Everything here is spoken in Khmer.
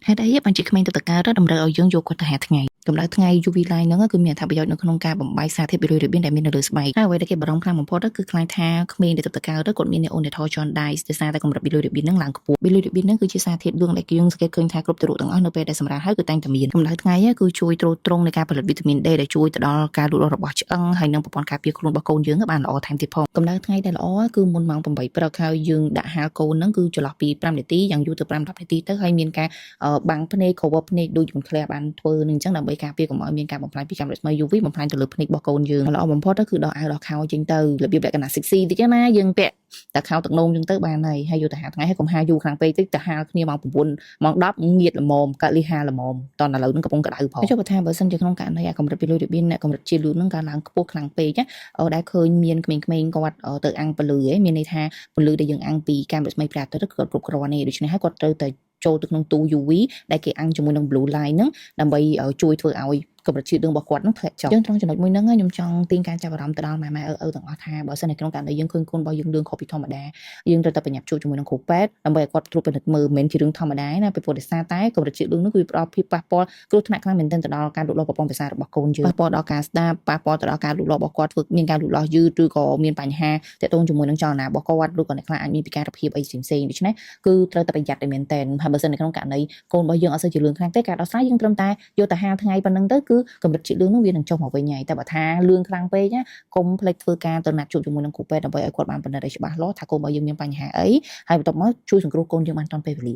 ហេតុអីបានជាក្មេងទៅតកើតតម្រូវឲ្យយើងយកគាត់ទៅហាត់ថ្ងៃកម្ដៅថ្ងៃ UV light ហ្នឹងគឺមានអត្ថប្រយោជន៍នៅក្នុងការបំបែកសារធាតុពីរបៀបដែលមាននៅលើស្បែកហើយអ្វីដែលគេបារម្ភខ្លាំងបំផុតគឺខ្លាចថាក្មេងដែលទៅតកើតគាត់មាន neonatal jaundice ដោយសារតែកម្រិតពីរបៀបហ្នឹងឡើងខ្ពស់ពីរបៀបហ្នឹងគឺជាសារធាតុលឿងដែលយើងសង្កេតឃើញថាគ្រប់ទារកទាំងអស់នៅពេលដែលសម្រាលហើយគឺតែងតែមានកម្ដៅថ្ងៃគឺជួយទ្រទ្រង់នៃការផលិតវីតាមីន D ដែលជួយទៅដល់ការលូតលាស់របស់ឆ្អឹងហើយនិងប្រព័ន្ធការពារខ្លួនរបស់កូនយើងបានល្អថែមទៀតផងកម្ដៅថ្ងៃដែលល្អគឺមុនម៉ោង8ព្រឹកហើយយើងដាក់ហាលកូនហ្នឹងគឺចន្លោះពី5នាទីយ៉ាងយូរទៅ5-10នាទីទៅហើយមានការបាំងភ្នែក cover ភ្នែកដូចយើងធ្លាប់បានធ្វើនឹងអញ្ចឹងដើម្បីការពារកុំឲ្យមានការបំផ្លាញពីកាំរស្មី UV បំផ្លាញទៅលើភ្នែករបស់កូនយើងល្អបំផុតគឺដកអាវដកខោចេញទៅរបៀបលក្ខណៈ sexy តិចណាយើងពាក់តែខោទឹកនោមអញ្ចឹងទៅបានហើយយកទៅហាលថ្ងៃហើយកុំហាលយូរខ្លាំងពេកតិចទៅហាលគ្នាម៉ោង9ម៉ោង10ងៀតល្មមកលីហាលល្មមតោះឥឡូវហ្នឹងកំពុងក្តៅផងចុះបើថាបើសិនជាក្នុងករណីអាកម្រិតពីលុយរបៀនអ្នកកម្រិតជាលឿនហ្នឹងកើនឡើងខ្ពស់ខ្លាំងពេកដែលឃើញមានក្មេងៗគាត់ទៅអាំងពលឺមានន័យថាពលឺដែលយើងអាំងពីកាំរស្មីព្រះអាទិត្យគាត់គ្រប់គ្រាន់ទេដូច្នេះហើយគាត់ត្រូវតែចូលទៅក្នុងទូ UV ដែលគេអាំងជាមួយនឹង blue light ហ្នឹងដើម្បីជួយធ្វើឲ្យកម្រិតជាតិលឿងរបស់គាត់នឹងធ្លាក់ចុះយើងត្រង់ចំណុចមួយហ្នឹងខ្ញុំចង់ទាញការចាប់អារម្មណ៍ទៅដល់ម៉ែឪទាំងអស់ថាបើសិនតែក្នុងករណីយើងឃើញកូនរបស់យើងលឿងខុសពីធម្មតាយើងត្រូវតែបញ្ញាប់ជួបជាមួយនឹងគ្រូពេទ្យដើម្បីឲ្យគាត់ត្រួតពិនិត្យមើលមិនមែនជារឿងធម្មតាណាពីព្រោះដោយសារតែកម្រិតជាតិលឿងនោះគឺផ្ដល់ភាពប៉ះពាល់គ្រោះថ្នាក់ខ្លាំងមែនទែនទៅដល់ការលូតលាស់ប្រព័ន្ធប្រសាទរបស់កូនយើងប៉ះពាល់ដល់ការស្ដាប់ប៉ះពាល់ទៅដល់ការលូតលាស់របស់គាត់ធ្វើមានការលូតលាស់យឺតឬក៏មានបញ្ហាទាក់ទងជាមួយនឹងចលនារបស់គាត់ឬក៏អ្នកខ្លះអាចមានពិការភាពអីផ្សេងៗដូច្នេះគឺត្រូវតែប្រយ័ត្នតែមែនទែនហើយបើសិននៅក្នុងករណីកូនរបស់យើងអត់សូវជាលឿងខ្លាំងទេការដោះស្រាយយើងត្រឹមតែយកទៅហាលថ្ងៃប៉ុណ្្នឹងទៅគឺកម្រិតជាតិលឿងនោះវានឹងចុះមកវិញហើយតែបើថាលឿងខ្លាំងពេកណាកុំភ្លេចធ្វើការទៅណាត់ជួបជាមួយនឹងគ្រូពេទ្យដើម្បីឲ្យគាត់បានពិនិត្យឲ្យច្បាស់លាស់ថាកូនរបស់យើងមានបញ្ហាអីហើយបន្ទាប់មកជួយសង្គ្រោះកូនយើងបានទាន់ពេលវេលា